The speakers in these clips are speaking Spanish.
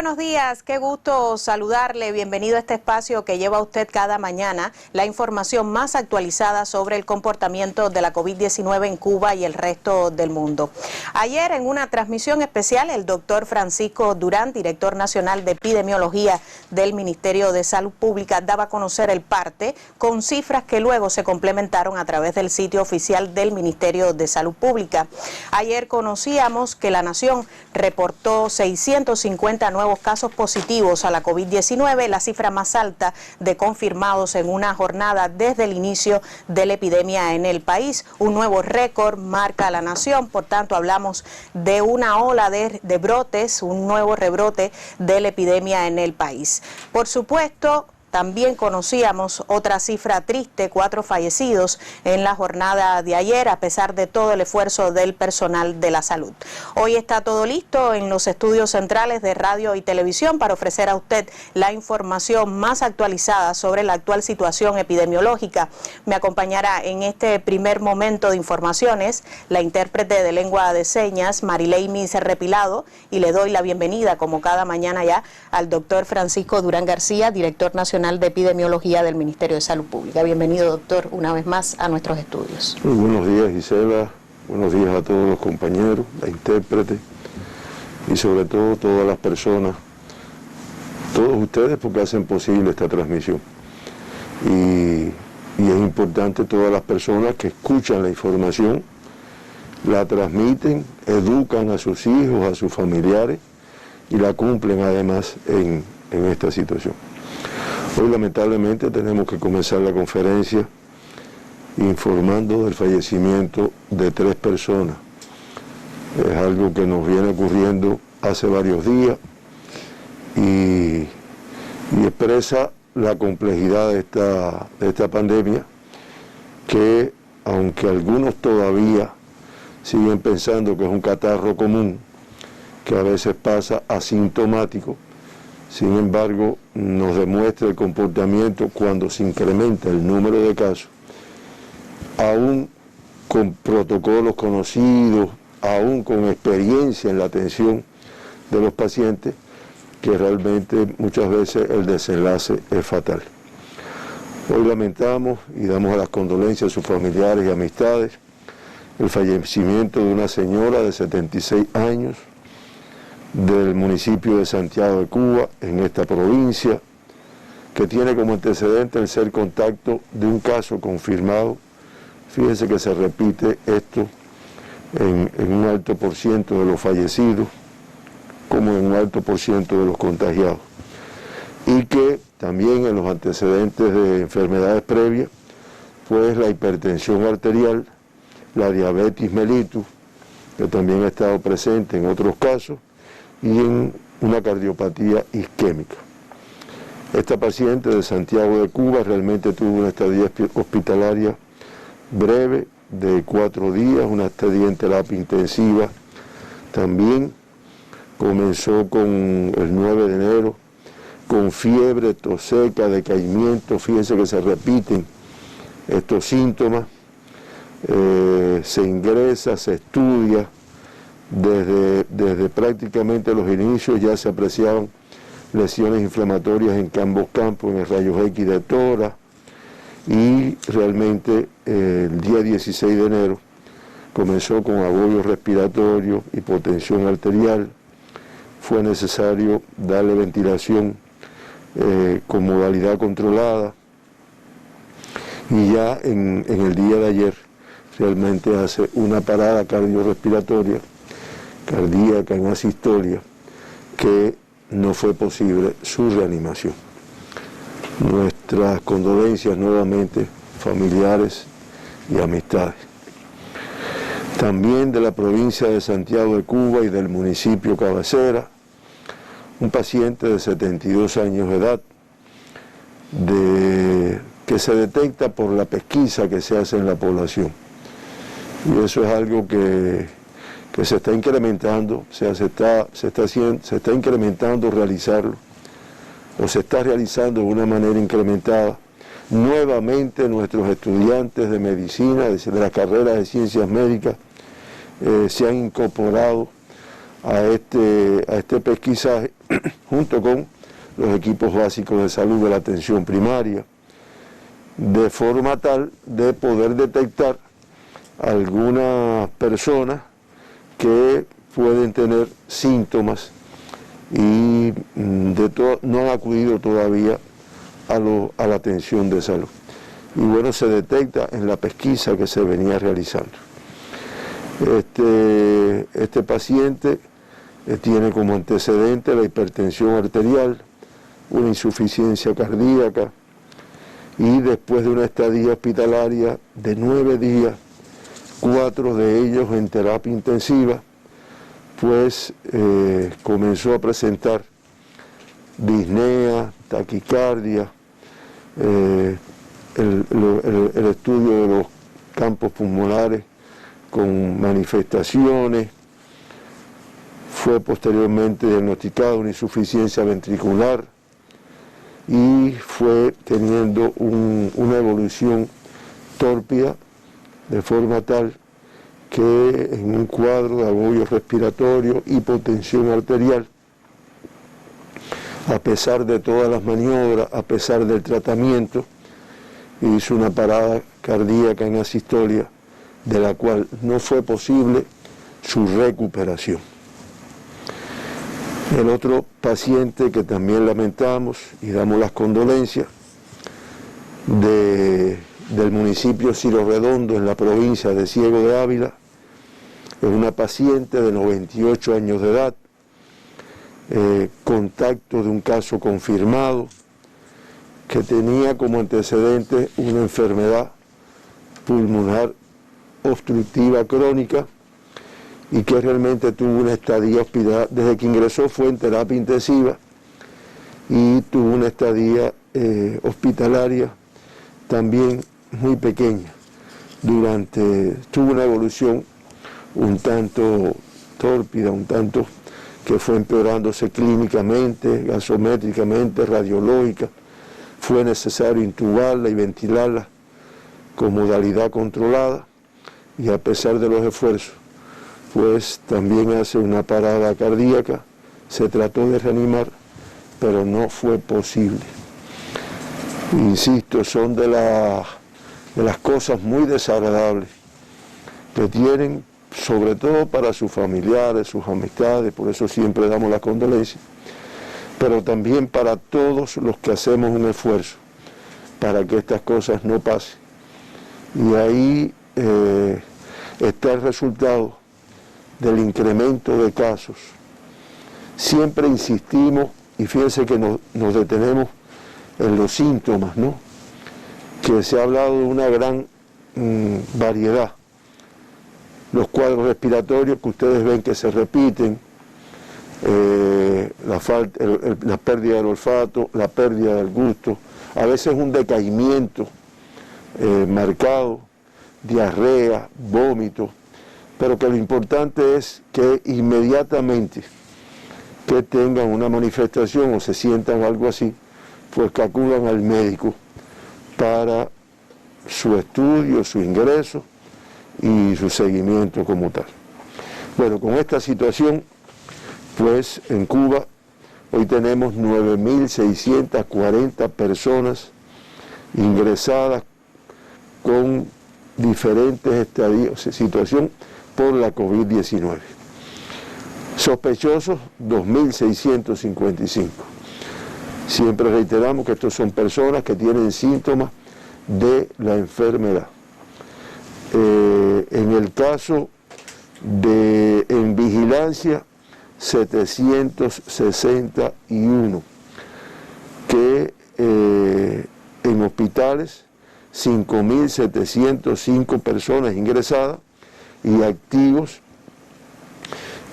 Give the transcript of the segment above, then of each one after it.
Buenos días, qué gusto saludarle. Bienvenido a este espacio que lleva a usted cada mañana la información más actualizada sobre el comportamiento de la COVID-19 en Cuba y el resto del mundo. Ayer, en una transmisión especial, el doctor Francisco Durán, director nacional de epidemiología del Ministerio de Salud Pública, daba a conocer el parte con cifras que luego se complementaron a través del sitio oficial del Ministerio de Salud Pública. Ayer conocíamos que la nación reportó 650 nuevos casos positivos a la COVID-19, la cifra más alta de confirmados en una jornada desde el inicio de la epidemia en el país. Un nuevo récord marca la nación, por tanto hablamos de una ola de brotes, un nuevo rebrote de la epidemia en el país. Por supuesto, también conocíamos otra cifra triste, 4 fallecidos en la jornada de ayer, a pesar de todo el esfuerzo del personal de la salud. Hoy está todo listo en los estudios centrales de radio y televisión para ofrecer a usted la información más actualizada sobre la actual situación epidemiológica. Me acompañará en este primer momento de informaciones la intérprete de lengua de señas, Marileimi Serrepilado, y le doy la bienvenida, como cada mañana ya, al doctor Francisco Durán García, director nacional de Epidemiología del Ministerio de Salud Pública. Bienvenido, doctor, una vez más a nuestros estudios. Muy buenos días, Gisela. Buenos días a todos los compañeros, la intérprete y sobre todo todas las personas, todos ustedes, porque hacen posible esta transmisión. Y es importante todas las personas que escuchan la información, la transmiten, educan a sus hijos, a sus familiares y la cumplen además en esta situación. Hoy lamentablemente tenemos que comenzar la conferencia informando del fallecimiento de 3 personas. Es algo que nos viene ocurriendo hace varios días y expresa la complejidad de esta pandemia, que aunque algunos todavía siguen pensando que es un catarro común, que a veces pasa asintomático, sin embargo, nos demuestra el comportamiento cuando se incrementa el número de casos, aún con protocolos conocidos, aún con experiencia en la atención de los pacientes, que realmente muchas veces el desenlace es fatal. Hoy lamentamos y damos a las condolencias a sus familiares y amistades el fallecimiento de una señora de 76 años, del municipio de Santiago de Cuba, en esta provincia, que tiene como antecedente el ser contacto de un caso confirmado. Fíjense que se repite esto en un alto por ciento de los fallecidos, como en un alto por ciento de los contagiados. Y que también en los antecedentes de enfermedades previas, pues la hipertensión arterial, la diabetes mellitus, que también ha estado presente en otros casos, y en una cardiopatía isquémica. Esta paciente de Santiago de Cuba realmente tuvo una estadía hospitalaria breve de 4 días, una estadía en terapia intensiva. También comenzó con el 9 de enero, con fiebre, tos seca, decaimiento. Fíjense que se repiten estos síntomas. Se ingresa, se estudia. Desde prácticamente los inicios ya se apreciaban lesiones inflamatorias en ambos campos, en el rayos X de tórax, y realmente el día 16 de enero comenzó con agobio respiratorio, hipotensión arterial. Fue necesario darle ventilación con modalidad controlada, y ya en el día de ayer realmente hace una parada cardiorrespiratoria cardíaca en asistolia, que no fue posible su reanimación. Nuestras condolencias nuevamente, familiares y amistades. También de la provincia de Santiago de Cuba y del municipio cabecera, un paciente de 72 años de edad, que se detecta por la pesquisa que se hace en la población. Y eso es algo que se está incrementando, o sea, se está incrementando realizarlo, o se está realizando de una manera incrementada. Nuevamente nuestros estudiantes de medicina, de la carrera de ciencias médicas, se han incorporado a este pesquisaje, junto con los equipos básicos de salud de la atención primaria, de forma tal de poder detectar algunas personas que pueden tener síntomas y no han acudido todavía a la atención de salud. Y bueno, se detecta en la pesquisa que se venía realizando. Este paciente tiene como antecedente la hipertensión arterial, una insuficiencia cardíaca, y después de una estadía hospitalaria de 9 días, 4 de ellos en terapia intensiva, pues comenzó a presentar disnea, taquicardia, el estudio de los campos pulmonares con manifestaciones, fue posteriormente diagnosticada una insuficiencia ventricular y fue teniendo una evolución tórpida, de forma tal que en un cuadro de agobio respiratorio, hipotensión arterial, a pesar de todas las maniobras, a pesar del tratamiento, hizo una parada cardíaca en asistolia, de la cual no fue posible su recuperación. El otro paciente que también lamentamos y damos las condolencias, del municipio Ciro Redondo, en la provincia de Ciego de Ávila, es una paciente de 98 años de edad, contacto de un caso confirmado, que tenía como antecedente una enfermedad pulmonar obstructiva crónica y que realmente tuvo una estadía hospitalaria, desde que ingresó fue en terapia intensiva y tuvo una estadía hospitalaria también muy pequeña. Tuvo una evolución un tanto tórpida, un tanto que fue empeorándose clínicamente, gasométricamente, radiológica. Fue necesario intubarla y ventilarla con modalidad controlada y a pesar de los esfuerzos, pues también hace una parada cardíaca, se trató de reanimar, pero no fue posible. Insisto, son de las cosas muy desagradables que tienen, sobre todo para sus familiares, sus amistades, por eso siempre damos la condolencia, pero también para todos los que hacemos un esfuerzo para que estas cosas no pasen. Y ahí está el resultado del incremento de casos. Siempre insistimos, y fíjense que nos detenemos en los síntomas, ¿no? Que se ha hablado de una gran variedad. Los cuadros respiratorios que ustedes ven que se repiten, la pérdida del olfato, la pérdida del gusto, a veces un decaimiento marcado, diarrea, vómito, pero que lo importante es que inmediatamente que tengan una manifestación o se sientan algo así, pues que acudan al médico para su estudio, su ingreso y su seguimiento como tal. Bueno, con esta situación, pues en Cuba hoy tenemos 9.640 personas ingresadas con diferentes estadios de situación por la COVID-19. Sospechosos, 2.655. Siempre reiteramos que estos son personas que tienen síntomas de la enfermedad. En el caso en vigilancia, 761, que en hospitales 5.705 personas ingresadas y activos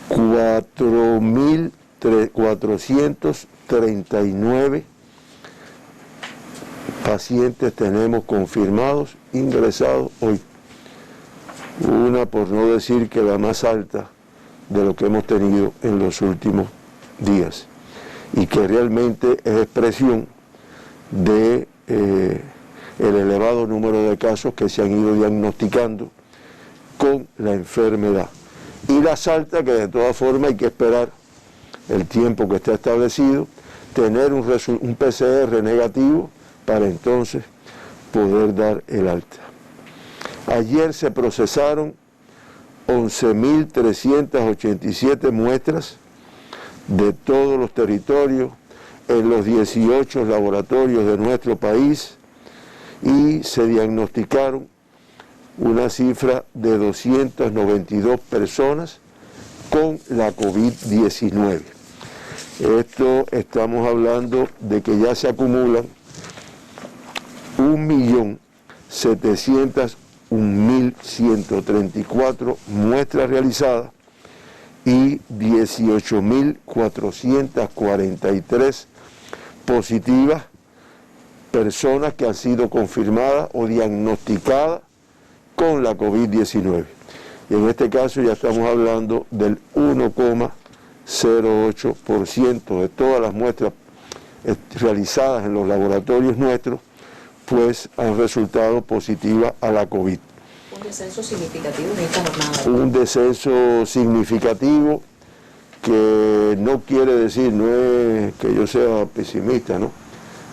4.439 pacientes tenemos confirmados, ingresados hoy. Una, por no decir que la más alta de lo que hemos tenido en los últimos días y que realmente es expresión de el elevado número de casos que se han ido diagnosticando con la enfermedad y las altas que de todas formas hay que esperar el tiempo que está establecido, tener un PCR negativo para entonces poder dar el alta. Ayer se procesaron 11.387 muestras de todos los territorios en los 18 laboratorios de nuestro país y se diagnosticaron una cifra de 292 personas con la COVID-19. Esto estamos hablando de que ya se acumulan 1.701.134 muestras realizadas y 18.443 positivas personas que han sido confirmadas o diagnosticadas con la COVID-19. Y en este caso ya estamos hablando del 1,08% de todas las muestras realizadas en los laboratorios nuestros, pues han resultado positivas a la COVID. Un descenso significativo en esta jornada. Un descenso significativo que no quiere decir, no es que yo sea pesimista, ¿no?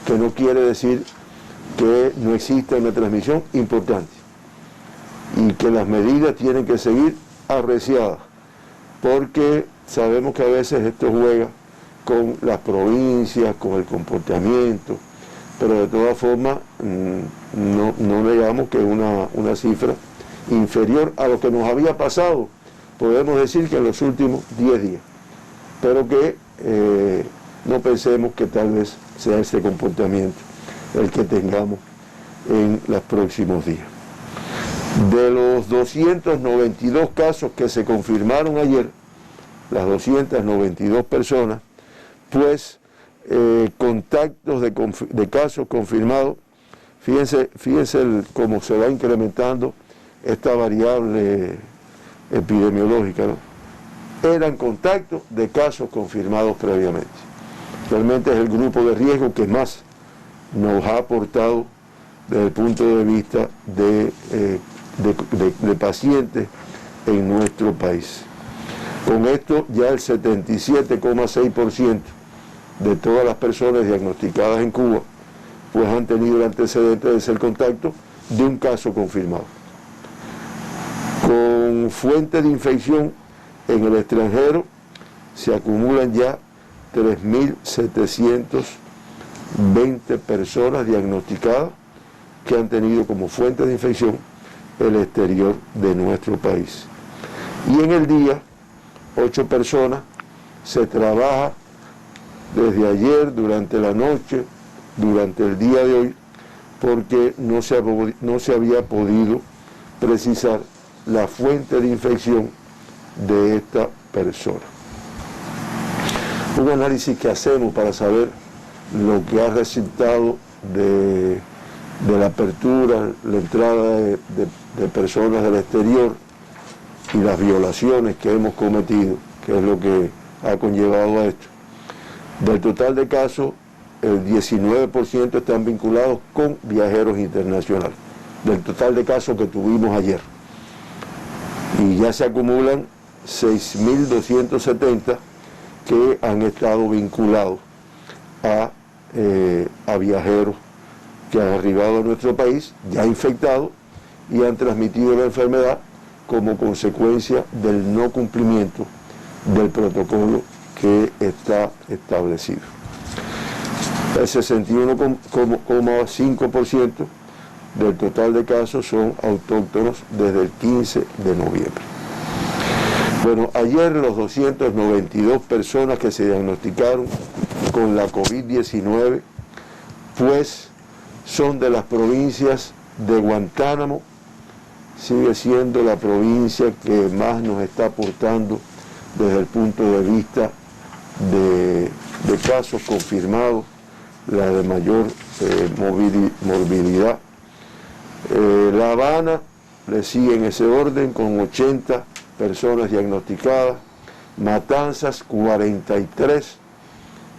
Que no quiere decir que no exista una transmisión importante y que las medidas tienen que seguir arreciadas, porque sabemos que a veces esto juega con las provincias, con el comportamiento, pero de todas formas no negamos que es una cifra inferior a lo que nos había pasado, podemos decir que en los últimos 10 días, pero que no pensemos que tal vez sea este comportamiento el que tengamos en los próximos días. De los 292 casos que se confirmaron ayer, las 292 personas, pues contactos de casos confirmados, fíjense cómo se va incrementando esta variable epidemiológica, ¿no? Eran contactos de casos confirmados previamente. Realmente es el grupo de riesgo que más nos ha aportado desde el punto de vista de pacientes en nuestro país. Con esto ya el 77,6% de todas las personas diagnosticadas en Cuba pues han tenido el antecedente de ser contacto de un caso confirmado. Con fuente de infección en el extranjero se acumulan ya 3.720 personas diagnosticadas que han tenido como fuente de infección el exterior de nuestro país. Y en el día, 8 personas, se trabaja desde ayer, durante la noche, durante el día de hoy, porque no se había podido precisar la fuente de infección de esta persona. Un análisis que hacemos para saber lo que ha resultado de la apertura, la entrada de personas del exterior y las violaciones que hemos cometido, que es lo que ha conllevado a esto. Del total de casos, el 19% están vinculados con viajeros internacionales, del total de casos que tuvimos ayer. Y ya se acumulan 6.270 que han estado vinculados a viajeros que han arribado a nuestro país, ya infectados, y han transmitido la enfermedad como consecuencia del no cumplimiento del protocolo que está establecido. El 61,5% del total de casos son autóctonos desde el 15 de noviembre. Bueno, ayer los 292 personas que se diagnosticaron con la COVID-19, pues son de las provincias de Guantánamo, sigue siendo la provincia que más nos está aportando desde el punto de vista de casos confirmados, la de mayor morbilidad. La Habana le sigue en ese orden con 80 personas diagnosticadas, Matanzas 43,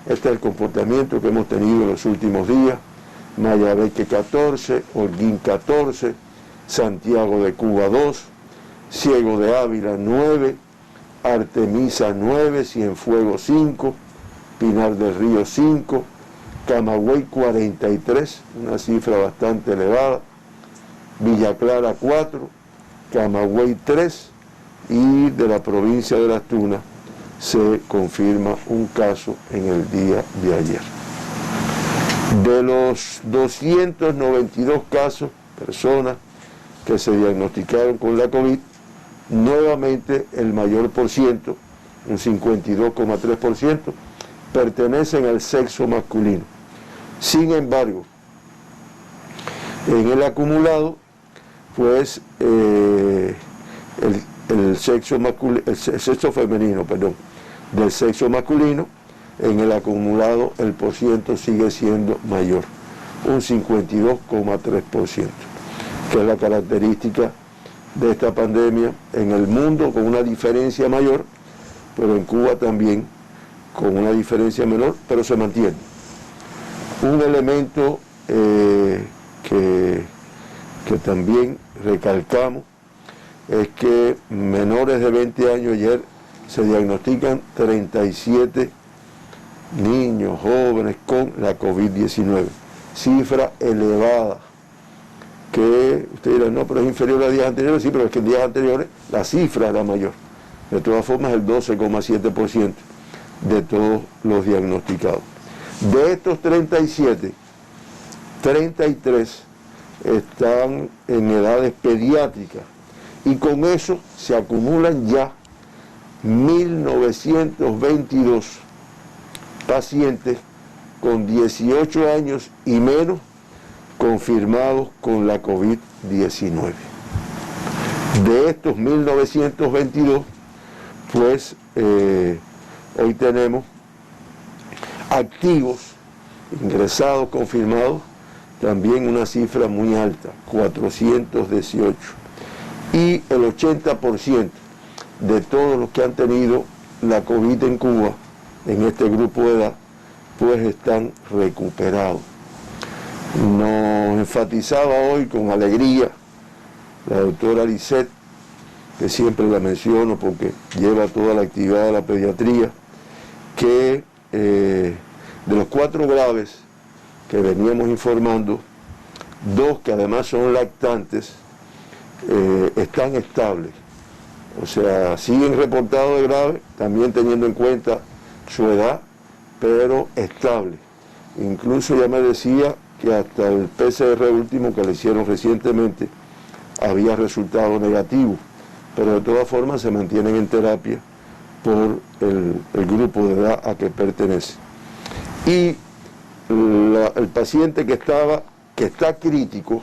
este es el comportamiento que hemos tenido en los últimos días, Mayabeque 14, Holguín 14, Santiago de Cuba 2, Ciego de Ávila 9, Artemisa 9, Cienfuegos 5, Pinar del Río 5, Camagüey 43, una cifra bastante elevada, Villa Clara 4, Camagüey 3 y de la provincia de Las Tunas se confirma un caso en el día de ayer. De los 292 casos, personas que se diagnosticaron con la COVID, nuevamente el mayor por ciento, un 52,3%, pertenecen al sexo masculino. Sin embargo, en el acumulado, pues el sexo femenino, perdón, del sexo masculino, en el acumulado el porciento sigue siendo mayor, un 52,3%, que es la característica de esta pandemia en el mundo con una diferencia mayor, pero en Cuba también con una diferencia menor, pero se mantiene. Un elemento que también recalcamos es que menores de 20 años ayer se diagnostican 37 niños, jóvenes con la COVID-19, cifra elevada, que ustedes dirán, no, pero es inferior a días anteriores, sí, pero es que en días anteriores la cifra era mayor. De todas formas, el 12,7% de todos los diagnosticados. De estos 37, 33 están en edades pediátricas y con eso se acumulan ya 1.922 pacientes con 18 años y menos confirmados con la COVID-19. De estos 1.922, pues hoy tenemos activos, ingresados, confirmados, también una cifra muy alta, 418. Y el 80% de todos los que han tenido la COVID en Cuba, en este grupo de edad, pues están recuperados. Nos enfatizaba hoy con alegría la doctora Lisset, que siempre la menciono porque lleva toda la actividad de la pediatría, que de los 4 graves que veníamos informando, 2 que además son lactantes, están estables. O sea, siguen reportados de grave, también teniendo en cuenta su edad, pero estable. Incluso ya me decía que hasta el PCR último que le hicieron recientemente había resultado negativo, pero de todas formas se mantienen en terapia por el grupo de edad a que pertenece. Y el paciente que está crítico,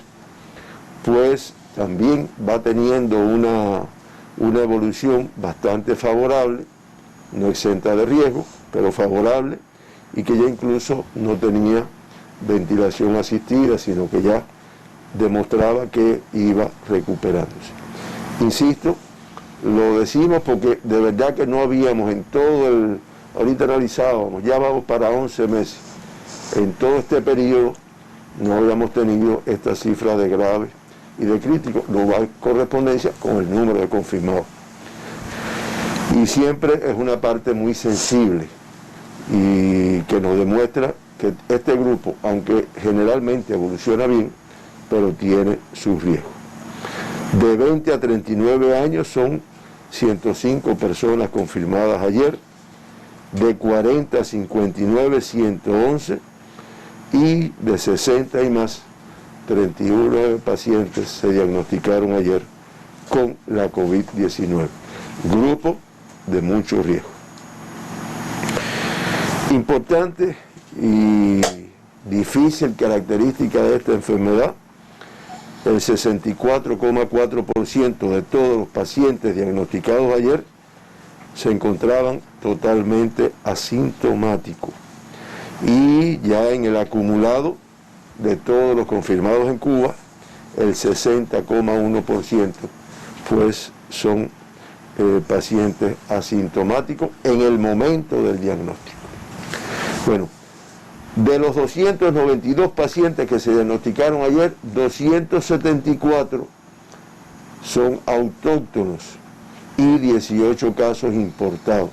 pues también va teniendo una evolución bastante favorable, no exenta de riesgo, pero favorable, y que ya incluso no tenía ventilación asistida, sino que ya demostraba que iba recuperándose. Insisto, lo decimos porque de verdad que no habíamos en todo ahorita analizábamos, ya vamos para 11 meses, en todo este periodo no habíamos tenido esta cifra de graves y de críticos, no va en correspondencia con el número de confirmados. Y siempre es una parte muy sensible y que nos demuestra que este grupo, aunque generalmente evoluciona bien, pero tiene sus riesgos. De 20 a 39 años son 105 personas confirmadas ayer, de 40 a 59, 111, y de 60 y más, 31 pacientes se diagnosticaron ayer con la COVID-19. Grupo de mucho riesgo. Importante y difícil característica de esta enfermedad, el 64,4% de todos los pacientes diagnosticados ayer se encontraban totalmente asintomáticos. Y ya en el acumulado de todos los confirmados en Cuba, el 60,1% pues son pacientes asintomáticos en el momento del diagnóstico. Bueno, de los 292 pacientes que se diagnosticaron ayer, 274 son autóctonos y 18 casos importados.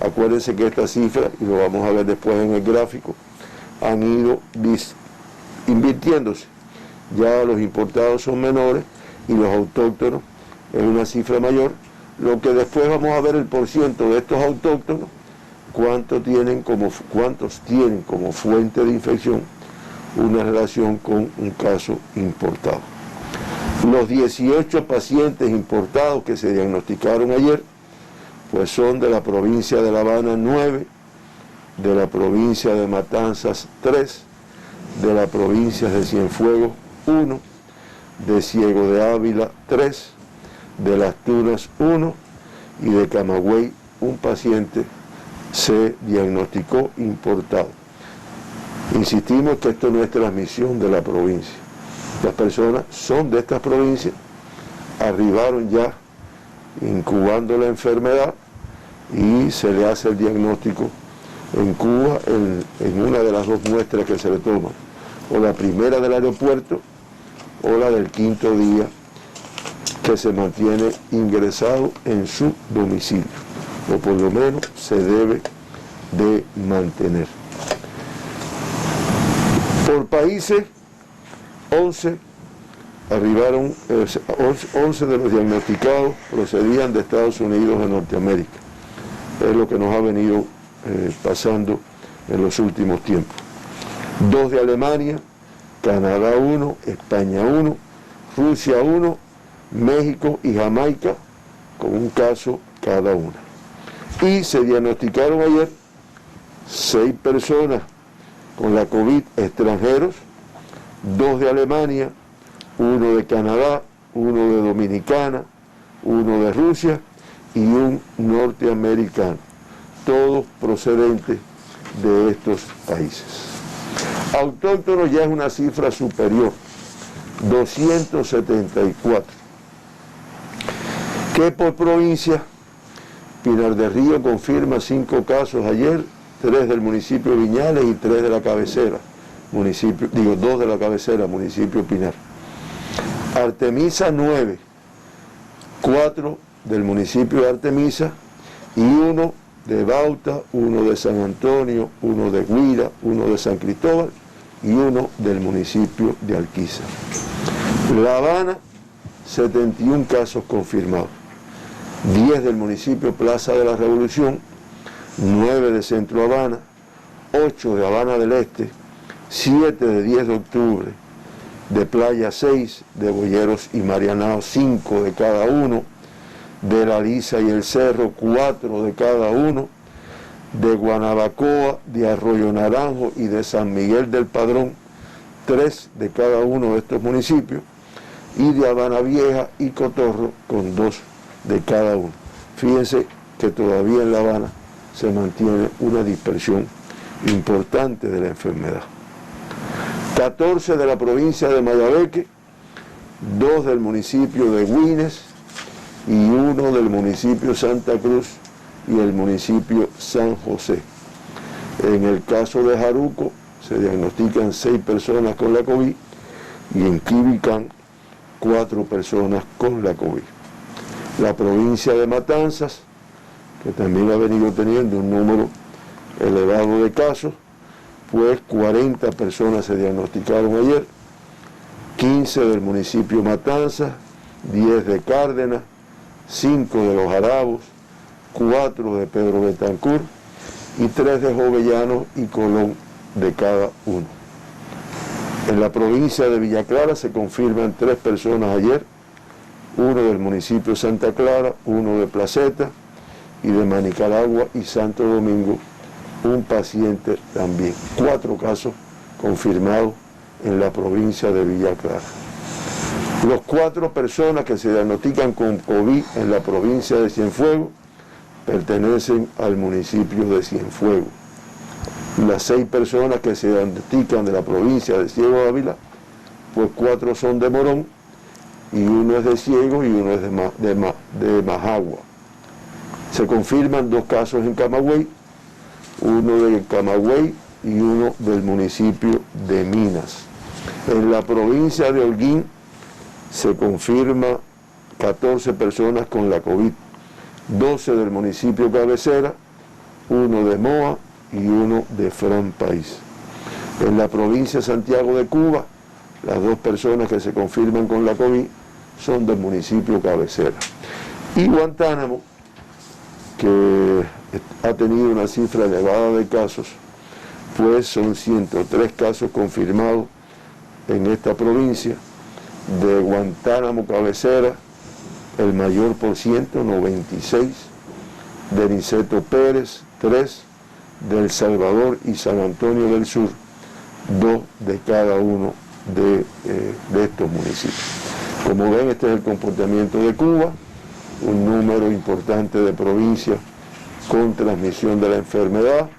Acuérdense que esta cifra, y lo vamos a ver después en el gráfico, han ido invirtiéndose. Ya los importados son menores y los autóctonos es una cifra mayor, lo que después vamos a ver el porciento de estos autóctonos, cuántos tienen como fuente de infección una relación con un caso importado. Los 18 pacientes importados que se diagnosticaron ayer, pues son de la provincia de La Habana 9, de la provincia de Matanzas 3, de la provincia de Cienfuegos 1, de Ciego de Ávila 3, de Las Tunas 1 y de Camagüey un paciente se diagnosticó importado. Insistimos que esto no es transmisión de la provincia. Las personas son de estas provincias, arribaron ya incubando la enfermedad y se le hace el diagnóstico en Cuba en una de las dos muestras que se le toman, o la primera del aeropuerto o la del quinto día que se mantiene ingresado en su domicilio, o por lo menos se debe de mantener. Por países, 11 arribaron, 11 de los diagnosticados procedían de Estados Unidos a Norteamérica. Es lo que nos ha venido pasando en los últimos tiempos. 2 de Alemania, Canadá 1, España 1, Rusia 1, México y Jamaica con un caso cada una. Y se diagnosticaron ayer 6 personas con la COVID extranjeros, 2 de Alemania, 1 de Canadá, 1 de Dominicana, 1 de Rusia y un norteamericano, todos procedentes de estos países. Autóctonos ya es una cifra superior, 274. Que por provincia, Pinar del Río confirma 5 casos ayer, 3 del municipio de Viñales y 3 de la cabecera, 2 de la cabecera, municipio Pinar. Artemisa 9, 4 del municipio de Artemisa y 1 de Bauta, 1 de San Antonio, 1 de Guira, 1 de San Cristóbal y 1 del municipio de Alquiza. La Habana, 71 casos confirmados, 10 del municipio Plaza de la Revolución, 9 de Centro Habana, 8 de Habana del Este, 7 de 10 de octubre, de Playa 6, de Boyeros y Marianao 5 de cada uno, de La Lisa y el Cerro 4 de cada uno, de Guanabacoa, de Arroyo Naranjo y de San Miguel del Padrón 3 de cada uno de estos municipios, y de Habana Vieja y Cotorro con 2 de cada uno. Fíjense que todavía en La Habana se mantiene una dispersión importante de la enfermedad. 14 de la provincia de Mayabeque, 2 del municipio de Güines y 1 del municipio Santa Cruz y el municipio San José. En el caso de Jaruco se diagnostican 6 personas con la COVID y en Quibicán 4 personas con la COVID. La provincia de Matanzas, que también ha venido teniendo un número elevado de casos, pues 40 personas se diagnosticaron ayer, 15 del municipio Matanzas, 10 de Cárdenas, 5 de Los Arabos, 4 de Pedro Betancur y 3 de Jovellanos y Colón de cada uno. En la provincia de Villa Clara se confirman 3 personas ayer, 1 del municipio Santa Clara, 1 de Placeta y de Manicaragua y Santo Domingo, un paciente también. 4 casos confirmados en la provincia de Villa Clara. Los 4 personas que se diagnostican con COVID en la provincia de Cienfuegos pertenecen al municipio de Cienfuegos. Las 6 personas que se diagnostican de la provincia de Ciego de Ávila, pues 4 son de Morón y 1 es de Ciego y 1 es de Majagua. Se confirman 2 casos en Camagüey, 1 de Camagüey y 1 del municipio de Minas. En la provincia de Holguín se confirma 14 personas con la COVID, 12 del municipio cabecera, 1 de Moa y 1 de Fran País. En la provincia de Santiago de Cuba, las 2 personas que se confirman con la COVID son del municipio cabecera. Y Guantánamo, que ha tenido una cifra elevada de casos, pues son 103 casos confirmados en esta provincia. De Guantánamo cabecera, el mayor por ciento, 96, de Niceto Pérez, 3, de El Salvador y San Antonio del Sur, 2 de cada uno de estos municipios. Como ven, este es el comportamiento de Cuba, un número importante de provincias con transmisión de la enfermedad.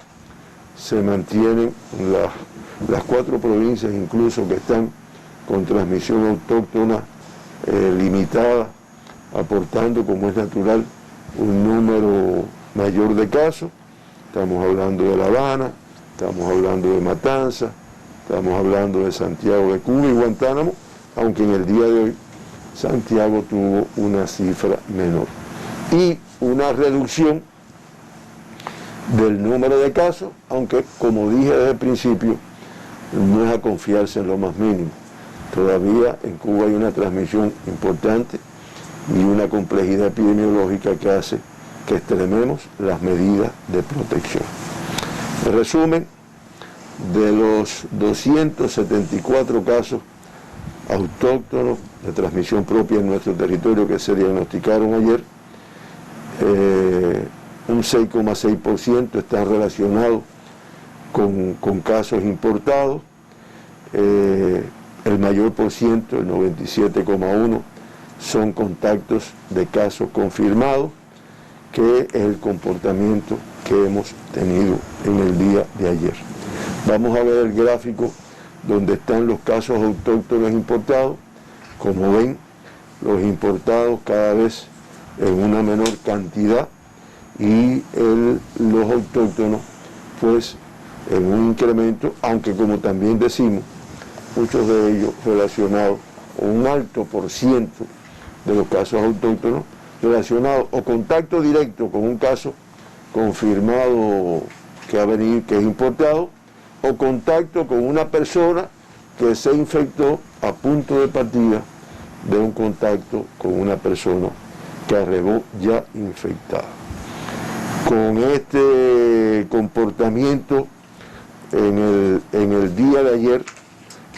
Se mantienen las 4 provincias incluso que están con transmisión autóctona limitada, aportando, como es natural, un número mayor de casos. Estamos hablando de La Habana, estamos hablando de Matanzas, estamos hablando de Santiago de Cuba y Guantánamo, aunque en el día de hoy Santiago tuvo una cifra menor. Y una reducción del número de casos, aunque como dije desde el principio, no es a confiarse en lo más mínimo. Todavía en Cuba hay una transmisión importante y una complejidad epidemiológica que hace que extrememos las medidas de protección. En resumen, de los 274 casos autóctonos de transmisión propia en nuestro territorio que se diagnosticaron ayer, un 6,6% están relacionados con casos importados, el mayor por ciento, el 97,1%, son contactos de casos confirmados, que es el comportamiento que hemos tenido en el día de ayer. Vamos a ver el gráfico donde están los casos autóctonos importados. Como ven, los importados cada vez en una menor cantidad y los autóctonos pues en un incremento, aunque como también decimos, muchos de ellos relacionados, o un alto por ciento de los casos autóctonos relacionados o contacto directo con un caso confirmado que ha venido, que es importado, o contacto con una persona que se infectó a punto de partida de un contacto con una persona que arrebó ya infectada. Con este comportamiento en el día de ayer,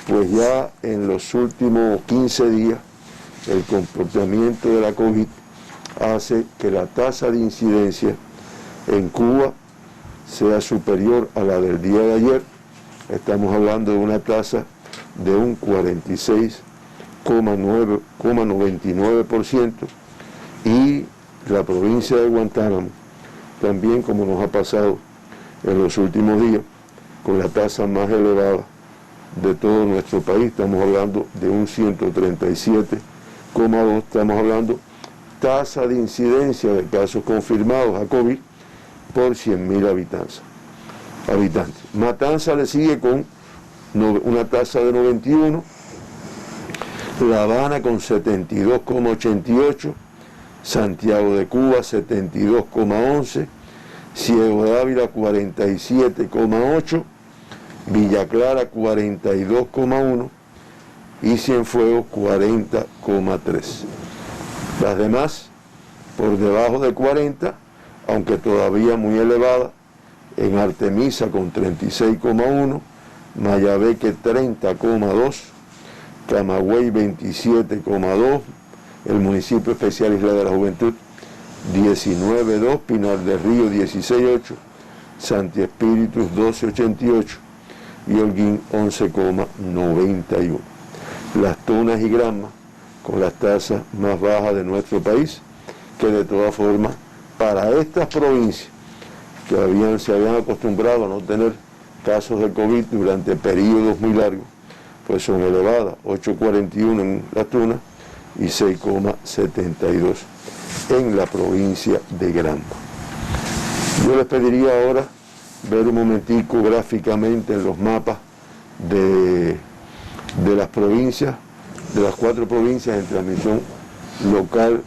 pues ya en los últimos 15 días, el comportamiento de la COVID hace que la tasa de incidencia en Cuba sea superior a la del día de ayer. Estamos hablando de una tasa de un 46,99%, y la provincia de Guantánamo también, como nos ha pasado en los últimos días, con la tasa más elevada de todo nuestro país. Estamos hablando de un 137,2%, estamos hablando tasa de incidencia de casos confirmados a COVID por 100.000 habitantes. Matanzas le sigue con una tasa de 91, La Habana con 72,88, Santiago de Cuba 72,11, Ciego de Ávila 47,8, Villa Clara 42,1 y Cienfuegos 40,3. Las demás por debajo de 40, aunque todavía muy elevada, en Artemisa con 36,1, Mayabeque 30,2, Camagüey 27,2, el municipio especial Isla de la Juventud 19,2, Pinar del Río 16,8, Santi Espíritus 12,88 y Holguín 11,91. Las Tunas y Granma con las tasas más bajas de nuestro país, que de todas formas para estas provincias que se habían acostumbrado a no tener casos de COVID durante periodos muy largos, pues son elevadas, 8,41 en Las Tunas y 6,72 en la provincia de Granma. Yo les pediría ahora ver un momentico gráficamente en los mapas de las provincias, de las 4 provincias en transmisión local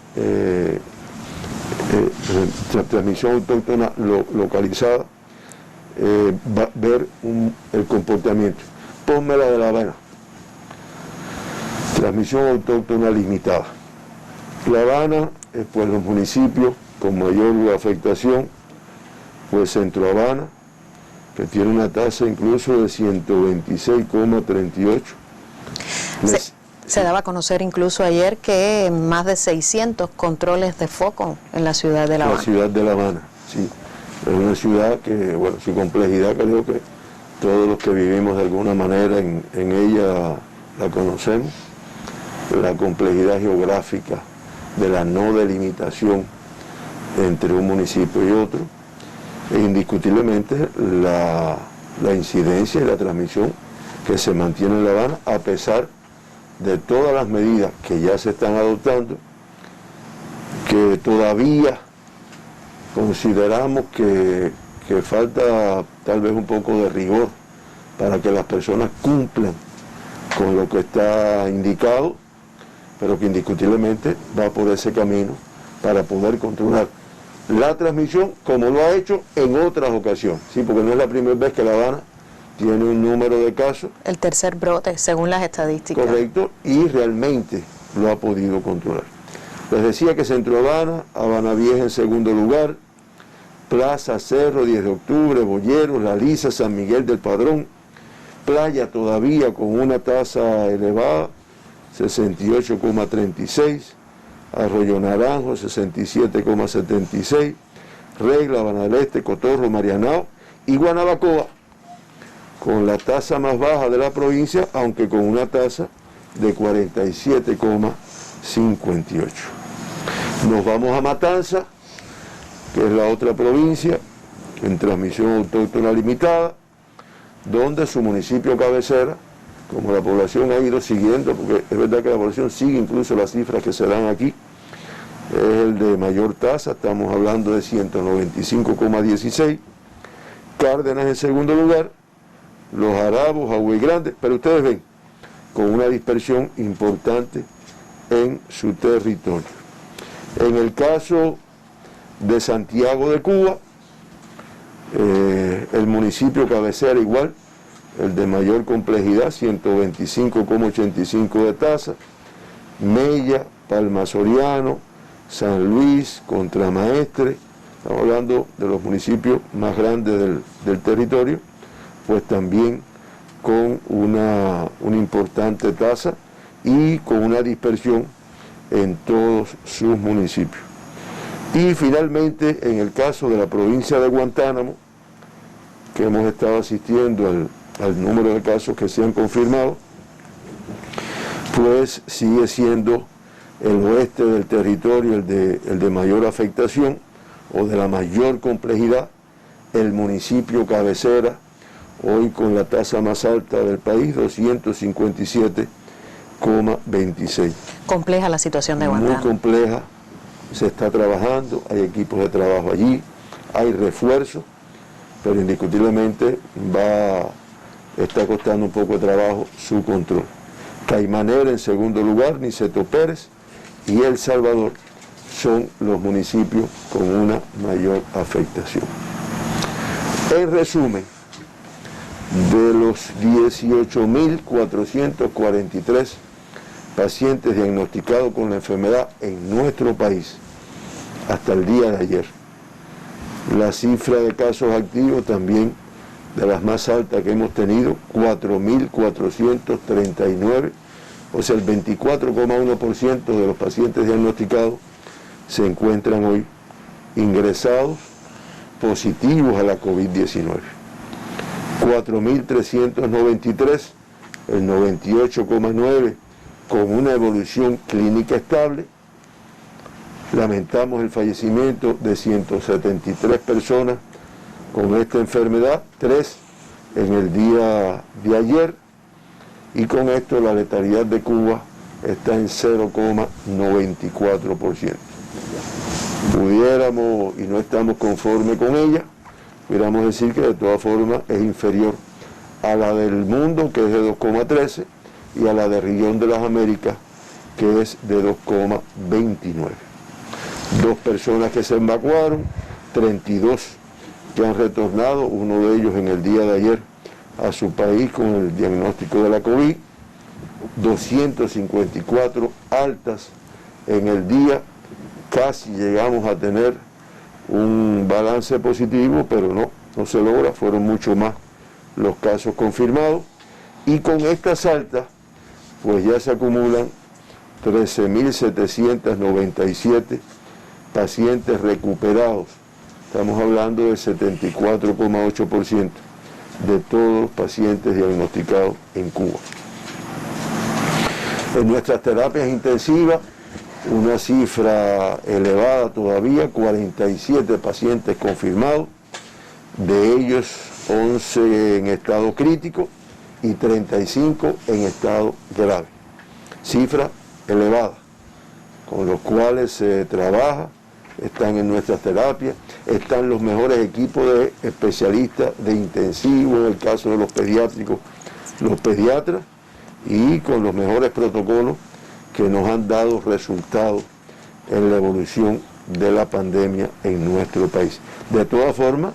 transmisión autóctona localizada, ver el comportamiento. Ponme la de La Habana. Transmisión autóctona limitada. La Habana, pues los municipios con mayor afectación, pues Centro Habana, que tiene una tasa incluso de 126,38. Se daba a conocer incluso ayer que más de 600 controles de foco en la ciudad de La Habana. La ciudad de La Habana, sí. Es una ciudad que, bueno, su complejidad creo que todos los que vivimos de alguna manera en ella la conocemos. La complejidad geográfica de la no delimitación entre un municipio y otro. E indiscutiblemente la incidencia y la transmisión que se mantiene en La Habana, a pesar de todas las medidas que ya se están adoptando, que todavía consideramos que falta tal vez un poco de rigor para que las personas cumplan con lo que está indicado, pero que indiscutiblemente va por ese camino para poder controlar la transmisión, como lo ha hecho en otras ocasiones, sí, porque no es la primera vez que La Habana tiene un número de casos. El tercer brote, según las estadísticas. Correcto, y realmente lo ha podido controlar. Les decía que Centro Habana, Habana Vieja en segundo lugar, Plaza Cerro, 10 de octubre, Boyeros, La Lisa, San Miguel del Padrón, Playa todavía con una tasa elevada, 68,36, Arroyo Naranjo, 67,76, Regla, Habana del Este, Cotorro, Marianao y Guanabacoa, con la tasa más baja de la provincia, aunque con una tasa de 47,58. Nos vamos a Matanza, que es la otra provincia, en transmisión autóctona limitada, donde su municipio cabecera, como la población ha ido siguiendo, porque es verdad que la población sigue incluso las cifras que se dan aquí, es el de mayor tasa, estamos hablando de 195,16, Cárdenas en segundo lugar, Los Arabos, Agua Grande, pero ustedes ven, con una dispersión importante en su territorio. En el caso de Santiago de Cuba, el municipio cabecera igual, el de mayor complejidad, 125,85 de tasa, Mella, Palma Soriano, San Luis, Contramaestre, estamos hablando de los municipios más grandes del territorio, pues también con una importante tasa y con una dispersión en todos sus municipios. Y finalmente, en el caso de la provincia de Guantánamo, que hemos estado asistiendo al número de casos que se han confirmado, pues sigue siendo el oeste del territorio el de mayor afectación o de la mayor complejidad, el municipio cabecera, hoy con la tasa más alta del país, 257,26. Compleja la situación de Guantánamo. Muy compleja, se está trabajando, hay equipos de trabajo allí, hay refuerzos, pero indiscutiblemente está costando un poco de trabajo su control. Caimanera en segundo lugar, Niceto Pérez y El Salvador son los municipios con una mayor afectación. En resumen, de los 18.443 pacientes diagnosticados con la enfermedad en nuestro país hasta el día de ayer, la cifra de casos activos también de las más altas que hemos tenido, 4.439, o sea, el 24,1% de los pacientes diagnosticados se encuentran hoy ingresados positivos a la COVID-19. 4.393, el 98,9%, con una evolución clínica estable. Lamentamos el fallecimiento de 173 personas con esta enfermedad, 3 en el día de ayer, y con esto la letalidad de Cuba está en 0,94%. Pudiéramos, y no estamos conformes con ella, pudiéramos decir que de todas formas es inferior a la del mundo, que es de 2,13, y a la de región de las Américas, que es de 2,29. 2 personas que se evacuaron, 32 que han retornado, uno de ellos en el día de ayer a su país con el diagnóstico de la COVID, 254 altas en el día, casi llegamos a tener un balance positivo, pero no se logra, fueron mucho más los casos confirmados, y con estas altas pues ya se acumulan 13.797 pacientes recuperados. Estamos hablando del 74,8% de todos los pacientes diagnosticados en Cuba. En nuestras terapias intensivas, una cifra elevada todavía, 47 pacientes confirmados, de ellos 11 en estado crítico y 35 en estado grave. Cifra elevada, con los cuales se trabaja, están en nuestras terapias, están los mejores equipos de especialistas de intensivo, en el caso de los pediátricos, los pediatras, y con los mejores protocolos que nos han dado resultados en la evolución de la pandemia en nuestro país. De todas formas,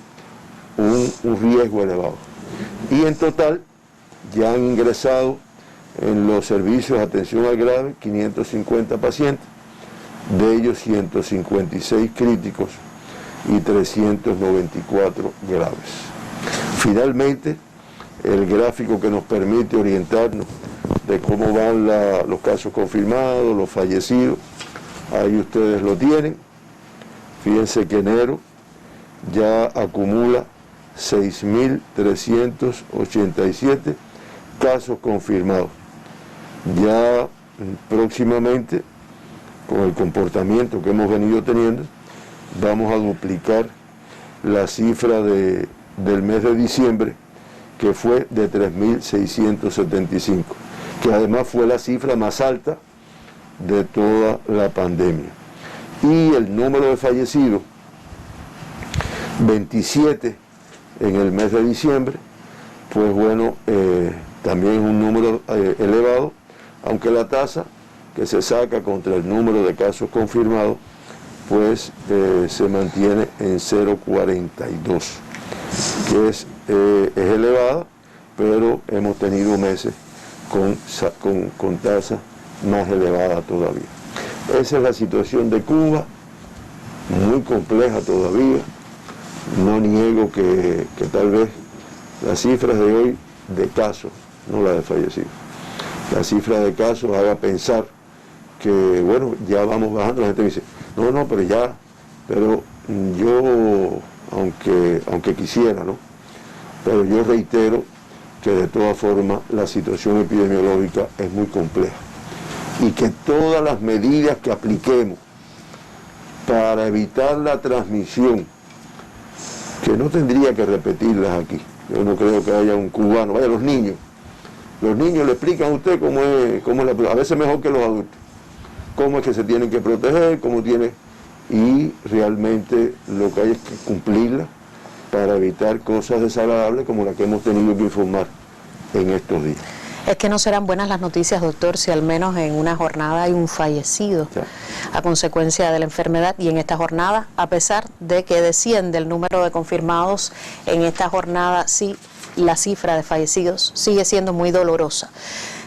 un riesgo elevado. Y en total ya han ingresado en los servicios de atención al grave 550 pacientes, de ellos 156 críticos y 394 graves. Finalmente, el gráfico que nos permite orientarnos de cómo van los casos confirmados, los fallecidos, ahí ustedes lo tienen. Fíjense que enero ya acumula 6.387 casos confirmados. Ya próximamente, con el comportamiento que hemos venido teniendo, vamos a duplicar la cifra del mes de diciembre, que fue de 3.675, que además fue la cifra más alta de toda la pandemia. Y el número de fallecidos, 27 en el mes de diciembre, pues bueno, también es un número elevado, aunque la tasa que se saca contra el número de casos confirmados, pues se mantiene en 0,42, que es elevada, pero hemos tenido meses con tasas más elevadas todavía. Esa es la situación de Cuba, muy compleja todavía. No niego que tal vez las cifras de hoy de casos, no las de fallecidos, la cifra de casos haga pensar que, bueno, ya vamos bajando. La gente dice, no, pero yo, aunque quisiera, ¿no? Pero yo reitero que de todas formas la situación epidemiológica es muy compleja y que todas las medidas que apliquemos para evitar la transmisión, que no tendría que repetirlas aquí, yo no creo que haya un cubano, vaya, los niños le explican a usted cómo es a veces mejor que los adultos, cómo es que se tienen que proteger, y realmente lo que hay es que cumplirla para evitar cosas desagradables como las que hemos tenido que informar en estos días. Es que no serán buenas las noticias, doctor, si al menos en una jornada hay un fallecido a consecuencia de la enfermedad, y en esta jornada, a pesar de que desciende el número de confirmados, en esta jornada sí la cifra de fallecidos sigue siendo muy dolorosa.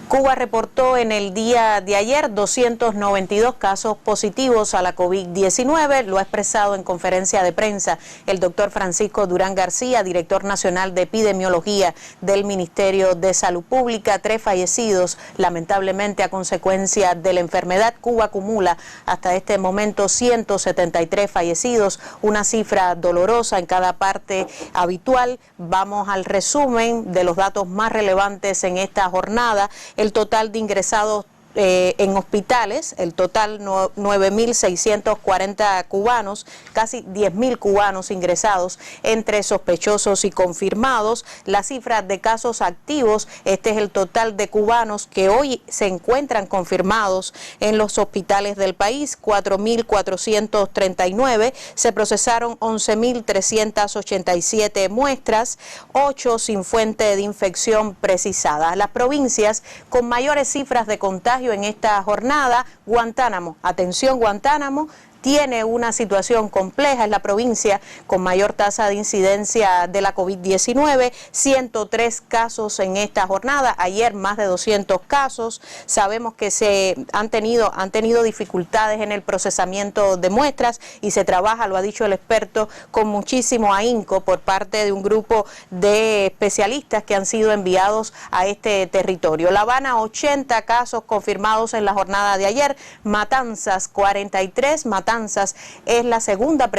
Cuba reportó en el día de ayer 292 casos positivos a la COVID-19, lo ha expresado en conferencia de prensa el doctor Francisco Durán García, director nacional de epidemiología del Ministerio de Salud Pública. 3 fallecidos, lamentablemente, a consecuencia de la enfermedad. Cuba acumula hasta este momento 173 fallecidos, una cifra dolorosa en cada parte habitual. Vamos al resumen de los datos más relevantes en esta jornada. El total de ingresados en hospitales, el total 9.640 cubanos, casi 10.000 cubanos ingresados entre sospechosos y confirmados. La cifra de casos activos, este es el total de cubanos que hoy se encuentran confirmados en los hospitales del país, 4.439, se procesaron 11.387 muestras, 8 sin fuente de infección precisada. Las provincias con mayores cifras de contagio en esta jornada: Guantánamo, atención Guantánamo, tiene una situación compleja, es la provincia con mayor tasa de incidencia de la COVID-19, 103 casos en esta jornada, ayer más de 200 casos, sabemos que han tenido dificultades en el procesamiento de muestras y se trabaja, lo ha dicho el experto, con muchísimo ahínco por parte de un grupo de especialistas que han sido enviados a este territorio. La Habana, 80 casos confirmados en la jornada de ayer, Matanzas 43, Matanzas es la segunda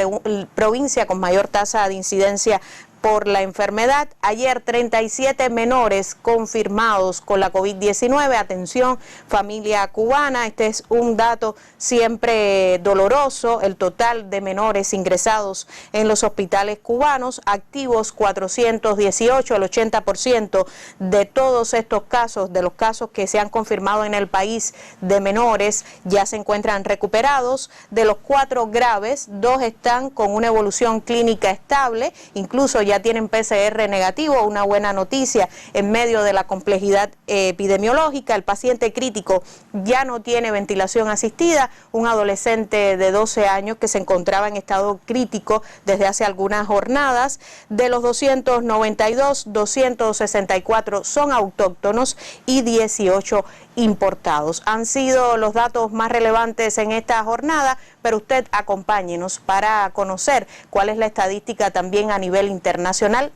provincia con mayor tasa de incidencia por la enfermedad. Ayer 37 menores confirmados con la COVID-19. Atención, familia cubana, este es un dato siempre doloroso. El total de menores ingresados en los hospitales cubanos, activos 418, el 80% de todos estos casos, de los casos que se han confirmado en el país de menores, ya se encuentran recuperados. De los 4 graves, 2 están con una evolución clínica estable, incluso ya tienen PCR negativo, una buena noticia en medio de la complejidad epidemiológica. El paciente crítico ya no tiene ventilación asistida, un adolescente de 12 años que se encontraba en estado crítico desde hace algunas jornadas. De los 292, 264 son autóctonos y 18 importados. Han sido los datos más relevantes en esta jornada, pero usted acompáñenos para conocer cuál es la estadística también a nivel internacional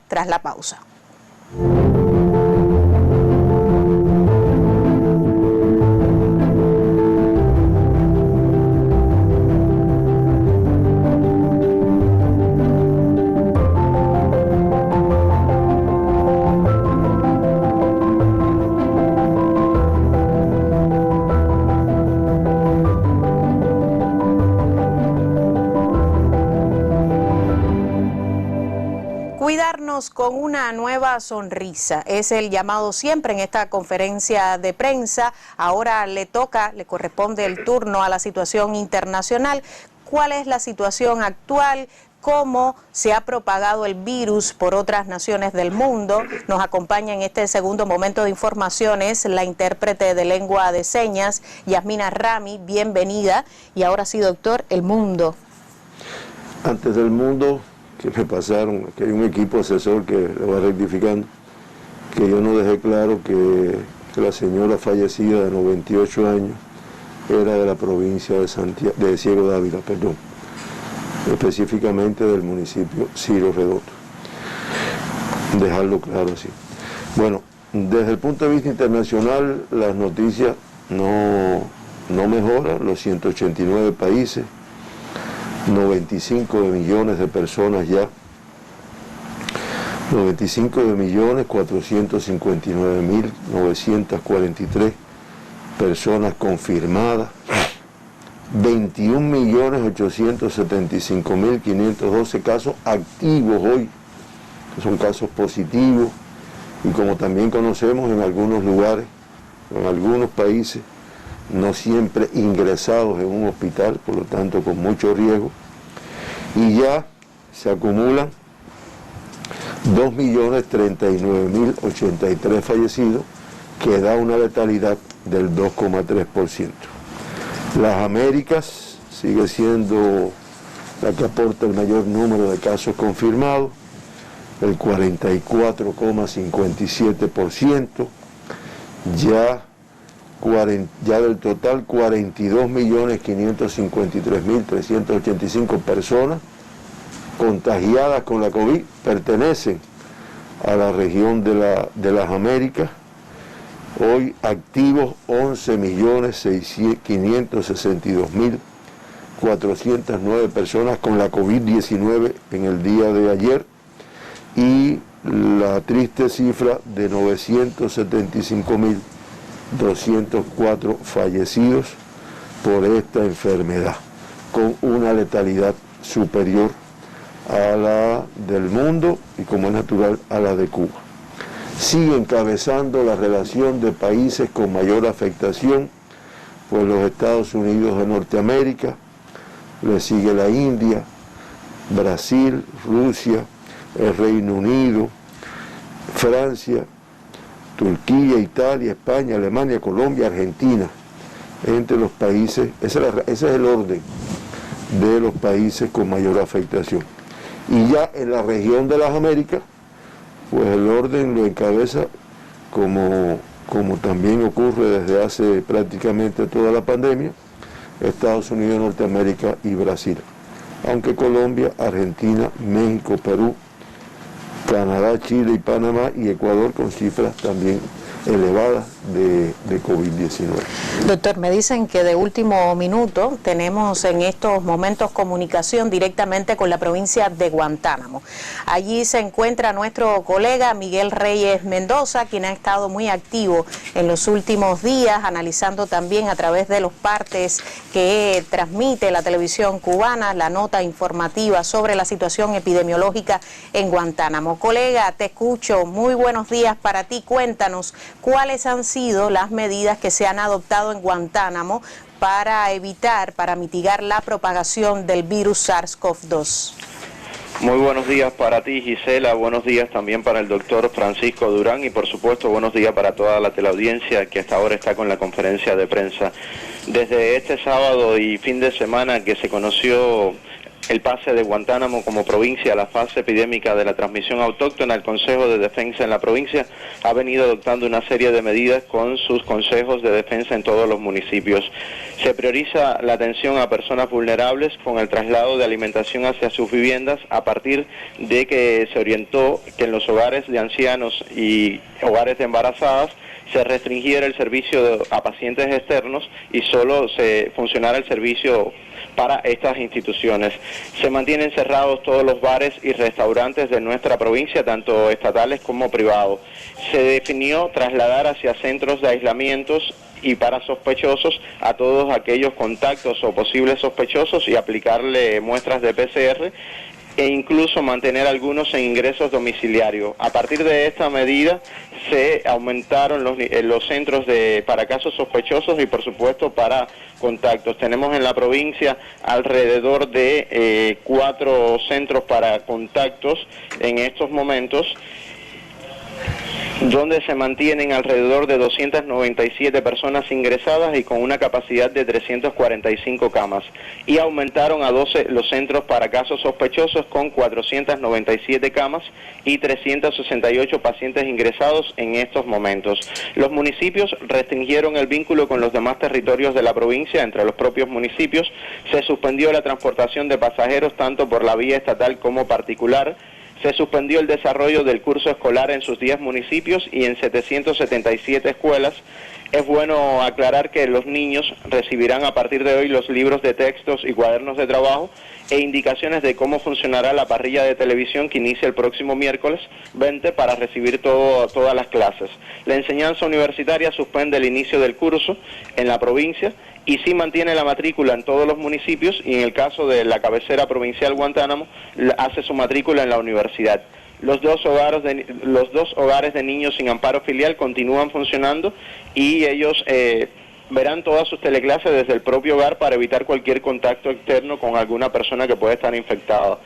tras la pausa. Cuidarnos con una nueva sonrisa es el llamado siempre en esta conferencia de prensa. Ahora le corresponde el turno a la situación internacional. ¿Cuál es la situación actual? ¿Cómo se ha propagado el virus por otras naciones del mundo? Nos acompaña en este segundo momento de informaciones la intérprete de lengua de señas, Yasmina Rami. Bienvenida. Y ahora sí, doctor, el mundo. Antes del mundo, que me pasaron, que hay un equipo asesor que lo va rectificando, que yo no dejé claro que la señora fallecida de 98 años era de la provincia de Ciego de Ávila, perdón, específicamente del municipio Ciro Redondo. Dejarlo claro así. Bueno, desde el punto de vista internacional, las noticias no mejoran, los 189 países, 95 millones de personas ya, 95.459.943 personas confirmadas, 21.875.512 casos activos hoy, que son casos positivos, y como también conocemos en algunos lugares, en algunos países, no siempre ingresados en un hospital, por lo tanto con mucho riesgo, y ya se acumulan 2.039.083 fallecidos, que da una letalidad del 2,3%. Las Américas sigue siendo la que aporta el mayor número de casos confirmados, el 44,57%, ya del total 42.553.385 personas contagiadas con la COVID pertenecen a la región de las Américas. Hoy activos 11.562.409 personas con la COVID-19 en el día de ayer, y la triste cifra de 975.204 fallecidos por esta enfermedad, con una letalidad superior a la del mundo y, como es natural, a la de Cuba. Sigue encabezando la relación de países con mayor afectación, pues los Estados Unidos de Norteamérica, le sigue la India, Brasil, Rusia, el Reino Unido, Francia, Turquía, Italia, España, Alemania, Colombia, Argentina, entre los países. Ese es el orden de los países con mayor afectación. Y ya en la región de las Américas, pues el orden lo encabeza, como también ocurre desde hace prácticamente toda la pandemia, Estados Unidos, Norteamérica y Brasil. Aunque Colombia, Argentina, México, Perú, Canadá, Chile y Panamá y Ecuador con cifras también elevadas de COVID-19. Doctor, me dicen que de último minuto tenemos en estos momentos comunicación directamente con la provincia de Guantánamo. Allí se encuentra nuestro colega Miguel Reyes Mendoza, quien ha estado muy activo en los últimos días, analizando también a través de los partes que transmite la televisión cubana la nota informativa sobre la situación epidemiológica en Guantánamo. Colega, te escucho. Muy buenos días para ti. Cuéntanos cuáles han sido las medidas que se han adoptado en Guantánamo para mitigar la propagación del virus SARS-CoV-2. Muy buenos días para ti, Gisela, buenos días también para el doctor Francisco Durán y por supuesto buenos días para toda la teleaudiencia que hasta ahora está con la conferencia de prensa. Desde este sábado y fin de semana que se conoció el pase de Guantánamo como provincia a la fase epidémica de la transmisión autóctona, el Consejo de Defensa en la provincia ha venido adoptando una serie de medidas con sus consejos de defensa en todos los municipios. Se prioriza la atención a personas vulnerables con el traslado de alimentación hacia sus viviendas a partir de que se orientó que en los hogares de ancianos y hogares de embarazadas se restringiera el servicio a pacientes externos y solo se funcionara el servicio para estas instituciones. Se mantienen cerrados todos los bares y restaurantes de nuestra provincia, tanto estatales como privados. Se definió trasladar hacia centros de aislamientos y para sospechosos a todos aquellos contactos o posibles sospechosos y aplicarle muestras de PCR e incluso mantener algunos en ingresos domiciliarios. A partir de esta medida se aumentaron los centros para casos sospechosos y por supuesto para contactos. Tenemos en la provincia alrededor de 4 centros para contactos en estos momentos, donde se mantienen alrededor de 297 personas ingresadas y con una capacidad de 345 camas. Y aumentaron a 12 los centros para casos sospechosos con 497 camas y 368 pacientes ingresados en estos momentos. Los municipios restringieron el vínculo con los demás territorios de la provincia. Entre los propios municipios se suspendió la transportación de pasajeros tanto por la vía estatal como particular. Se suspendió el desarrollo del curso escolar en sus 10 municipios y en 777 escuelas. Es bueno aclarar que los niños recibirán a partir de hoy los libros de textos y cuadernos de trabajo e indicaciones de cómo funcionará la parrilla de televisión que inicia el próximo miércoles 20 para recibir todas las clases. La enseñanza universitaria suspende el inicio del curso en la provincia y sí mantiene la matrícula en todos los municipios y en el caso de la cabecera provincial Guantánamo hace su matrícula en la universidad. Los dos hogares de niños sin amparo filial continúan funcionando y ellos verán todas sus teleclases desde el propio hogar para evitar cualquier contacto externo con alguna persona que pueda estar infectada.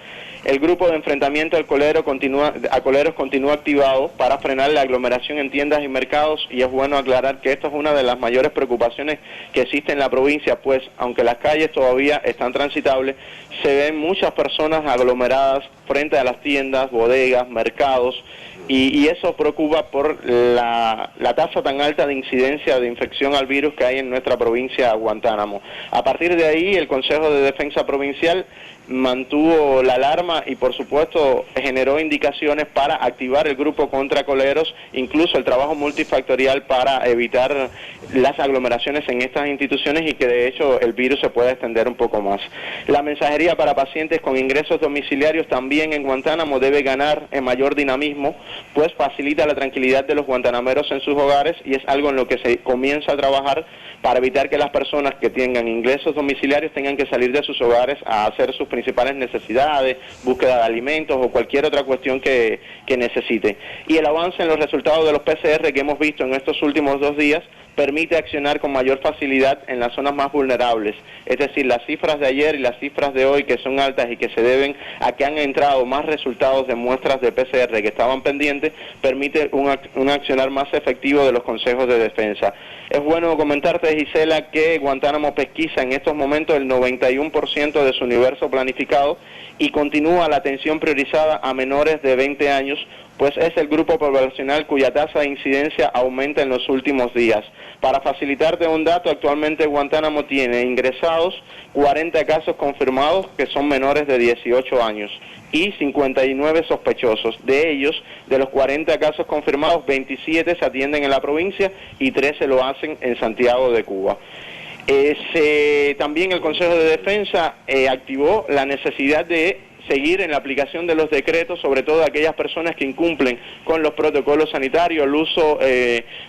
El grupo de enfrentamiento a coleros continúa activado para frenar la aglomeración en tiendas y mercados y es bueno aclarar que esto es una de las mayores preocupaciones que existe en la provincia, pues aunque las calles todavía están transitables, se ven muchas personas aglomeradas frente a las tiendas, bodegas, mercados y eso preocupa por la tasa tan alta de incidencia de infección al virus que hay en nuestra provincia Guantánamo. A partir de ahí, el Consejo de Defensa Provincial mantuvo la alarma y por supuesto generó indicaciones para activar el grupo contra coleros, incluso el trabajo multifactorial para evitar las aglomeraciones en estas instituciones y que de hecho el virus se pueda extender un poco más. La mensajería para pacientes con ingresos domiciliarios también en Guantánamo debe ganar en mayor dinamismo, pues facilita la tranquilidad de los guantanameros en sus hogares y es algo en lo que se comienza a trabajar para evitar que las personas que tengan ingresos domiciliarios tengan que salir de sus hogares a hacer sus principales necesidades, búsqueda de alimentos o cualquier otra cuestión que necesite. Y el avance en los resultados de los PCR que hemos visto en estos últimos 2 días permite accionar con mayor facilidad en las zonas más vulnerables. Es decir, las cifras de ayer y las cifras de hoy, que son altas y que se deben a que han entrado más resultados de muestras de PCR que estaban pendientes, permite un accionar más efectivo de los consejos de defensa. Es bueno comentarte, Gisela, que Guantánamo pesquisa en estos momentos el 91% de su universo planificado y continúa la atención priorizada a menores de 20 años, pues es el grupo poblacional cuya tasa de incidencia aumenta en los últimos días. Para facilitarte un dato, actualmente Guantánamo tiene ingresados 40 casos confirmados que son menores de 18 años y 59 sospechosos. De ellos, de los 40 casos confirmados, 27 se atienden en la provincia y 13 lo hacen en Santiago de Cuba. También el Consejo de Defensa activó la necesidad de seguir en la aplicación de los decretos, sobre todo aquellas personas que incumplen con los protocolos sanitarios, el uso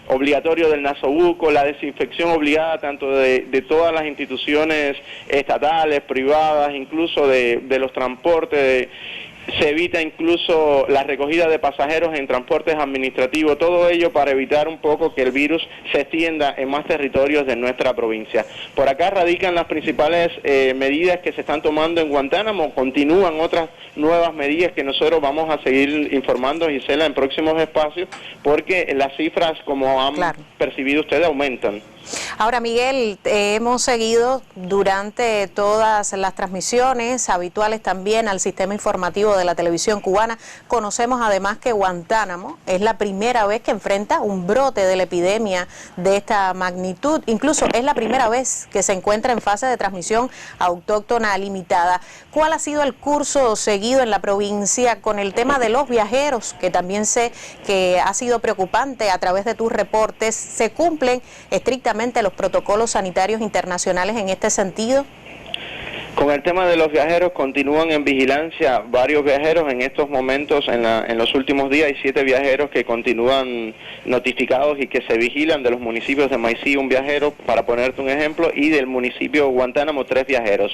obligatorio del nasobuco, la desinfección obligada tanto de todas las instituciones estatales, privadas, incluso de los transportes, se evita incluso la recogida de pasajeros en transportes administrativos, todo ello para evitar un poco que el virus se extienda en más territorios de nuestra provincia. Por acá radican las principales medidas que se están tomando en Guantánamo, continúan otras nuevas medidas que nosotros vamos a seguir informando, Gisela, en próximos espacios, porque las cifras, como han percibido ustedes, aumentan. Ahora, Miguel, hemos seguido durante todas las transmisiones habituales también al sistema informativo de la televisión cubana. Conocemos además que Guantánamo es la primera vez que enfrenta un brote de la epidemia de esta magnitud. Incluso es la primera vez que se encuentra en fase de transmisión autóctona limitada. ¿Cuál ha sido el curso seguido en la provincia con el tema de los viajeros, que también sé que ha sido preocupante a través de tus reportes? ¿Se cumplen estrictamente los protocolos sanitarios internacionales en este sentido? Con el tema de los viajeros, continúan en vigilancia varios viajeros en estos momentos, en los últimos días hay 7 viajeros que continúan notificados y que se vigilan. De los municipios de Maicí, un viajero, para ponerte un ejemplo, y del municipio de Guantánamo, 3 viajeros.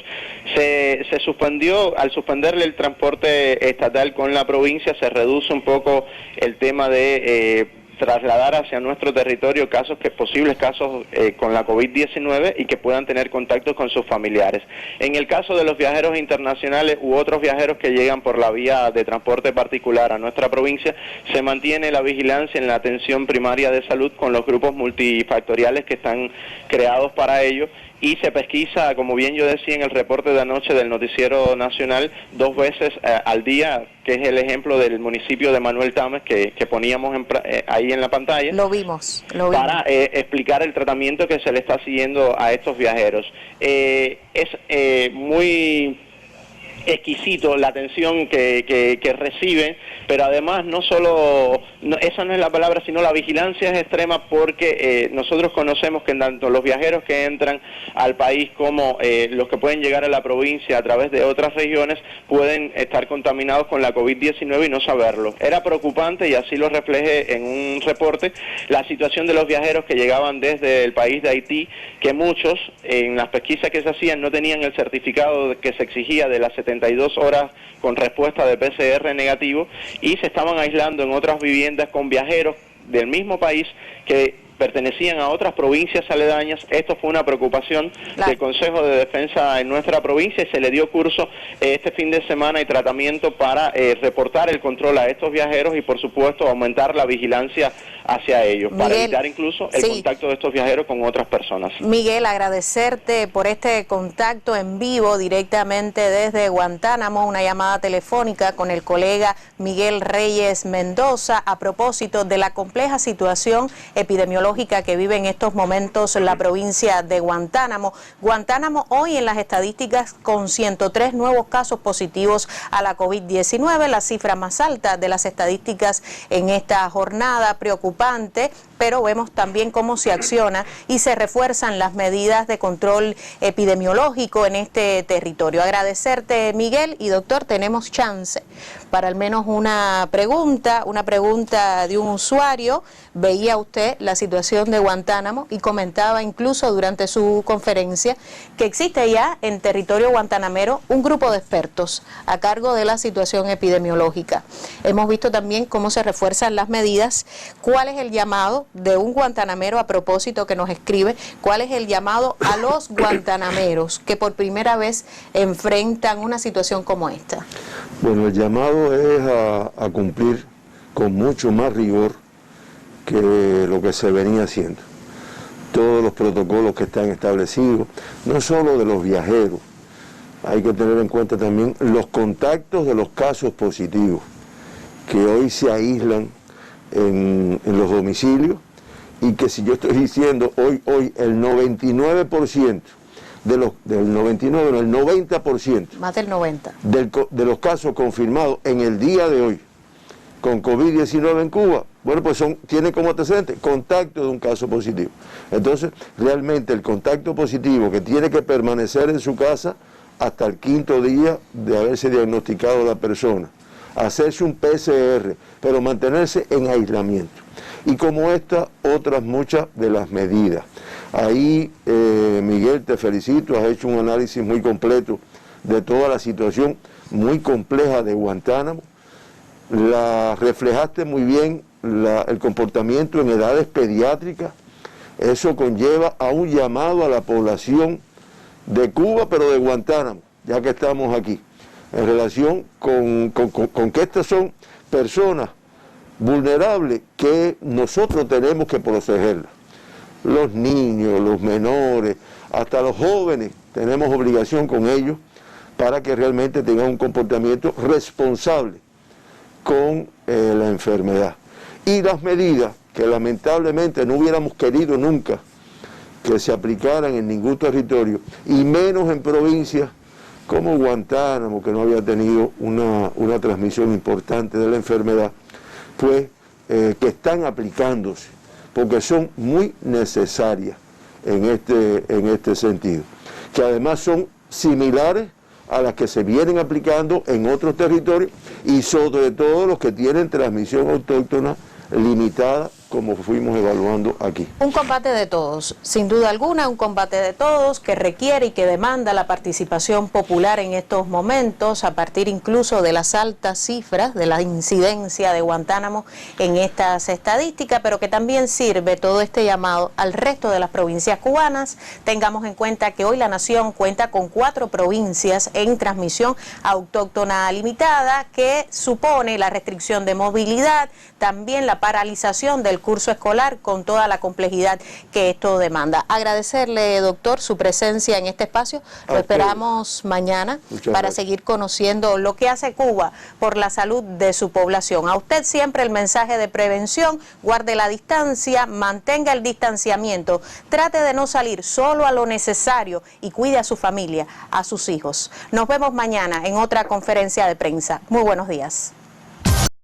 Se suspendió, al suspenderle el transporte estatal con la provincia, se reduce un poco el tema de trasladar hacia nuestro territorio posibles casos con la COVID-19 y que puedan tener contactos con sus familiares. En el caso de los viajeros internacionales u otros viajeros que llegan por la vía de transporte particular a nuestra provincia, se mantiene la vigilancia en la atención primaria de salud con los grupos multifactoriales que están creados para ello, y se pesquisa, como bien yo decía en el reporte de anoche del Noticiero Nacional, 2 veces al día, que es el ejemplo del municipio de Manuel Tames que poníamos ahí en la pantalla. Lo vimos. Para explicar el tratamiento que se le está siguiendo a estos viajeros. Es muy exquisito la atención que reciben, pero además esa no es la palabra, sino la vigilancia es extrema, porque nosotros conocemos que tanto los viajeros que entran al país como los que pueden llegar a la provincia a través de otras regiones pueden estar contaminados con la COVID-19 y no saberlo. Era preocupante, y así lo reflejé en un reporte, la situación de los viajeros que llegaban desde el país de Haití, que muchos en las pesquisas que se hacían no tenían el certificado que se exigía de las 72 horas con respuesta de PCR negativo, y se estaban aislando en otras viviendas con viajeros del mismo país que pertenecían a otras provincias aledañas. Esto fue una preocupación del Consejo de Defensa en nuestra provincia, y se le dio curso este fin de semana y tratamiento para reportar el control a estos viajeros y, por supuesto, aumentar la vigilancia hacia ellos, Miguel, para evitar incluso el contacto de estos viajeros con otras personas. Miguel, agradecerte por este contacto en vivo directamente desde Guantánamo, una llamada telefónica con el colega Miguel Reyes Mendoza a propósito de la compleja situación epidemiológica que vive en estos momentos la provincia de Guantánamo. Guantánamo hoy en las estadísticas con 103 nuevos casos positivos a la COVID-19, la cifra más alta de las estadísticas en esta jornada, preocupante, pero vemos también cómo se acciona y se refuerzan las medidas de control epidemiológico en este territorio. Agradecerte, Miguel, y doctor, tenemos chance para al menos una pregunta de un usuario. Veía usted la situación de Guantánamo y comentaba incluso durante su conferencia que existe ya en territorio guantanamero un grupo de expertos a cargo de la situación epidemiológica. Hemos visto también cómo se refuerzan las medidas. ¿Cuál es el llamado de un guantanamero a propósito que nos escribe cuál es el llamado a los guantanameros que por primera vez enfrentan una situación como esta. Bueno, el llamado es a cumplir con mucho más rigor que lo que se venía haciendo. Todos los protocolos que están establecidos, no solo de los viajeros, hay que tener en cuenta también los contactos de los casos positivos, que hoy se aíslan en los domicilios, y que si yo estoy diciendo hoy el 99% del 90%, más del 90%, de los casos confirmados en el día de hoy con COVID-19 en Cuba, bueno, pues tiene como antecedente contacto de un caso positivo. Entonces, realmente el contacto positivo que tiene que permanecer en su casa hasta el 5º día de haberse diagnosticado la persona, hacerse un PCR, pero mantenerse en aislamiento. Y como esta, otras muchas de las medidas. Ahí, Miguel, te felicito, has hecho un análisis muy completo de toda la situación muy compleja de Guantánamo. La reflejaste muy bien, el comportamiento en edades pediátricas. Eso conlleva a un llamado a la población de Cuba, pero de Guantánamo, ya que estamos aquí, en relación con que estas son personas vulnerables que nosotros tenemos que protegerlas. Los niños, los menores, hasta los jóvenes, tenemos obligación con ellos para que realmente tengan un comportamiento responsable con la enfermedad. Y las medidas que lamentablemente no hubiéramos querido nunca que se aplicaran en ningún territorio, y menos en provincias como Guantánamo, que no había tenido una transmisión importante de la enfermedad, pues que están aplicándose, porque son muy necesarias en este sentido, que además son similares a las que se vienen aplicando en otros territorios, y sobre todo los que tienen transmisión autóctona limitada, como fuimos evaluando aquí. Un combate de todos, sin duda alguna, un combate de todos que requiere y que demanda la participación popular en estos momentos, a partir incluso de las altas cifras de la incidencia de Guantánamo en estas estadísticas, pero que también sirve todo este llamado al resto de las provincias cubanas. Tengamos en cuenta que hoy la nación cuenta con 4 provincias en transmisión autóctona limitada, que supone la restricción de movilidad, también la paralización del curso escolar con toda la complejidad que esto demanda. Agradecerle, doctor, su presencia en este espacio. Lo esperamos mañana para seguir conociendo lo que hace Cuba por la salud de su población. A usted siempre el mensaje de prevención: guarde la distancia, mantenga el distanciamiento, trate de no salir, solo a lo necesario, y cuide a su familia, a sus hijos. Nos vemos mañana en otra conferencia de prensa. Muy buenos días.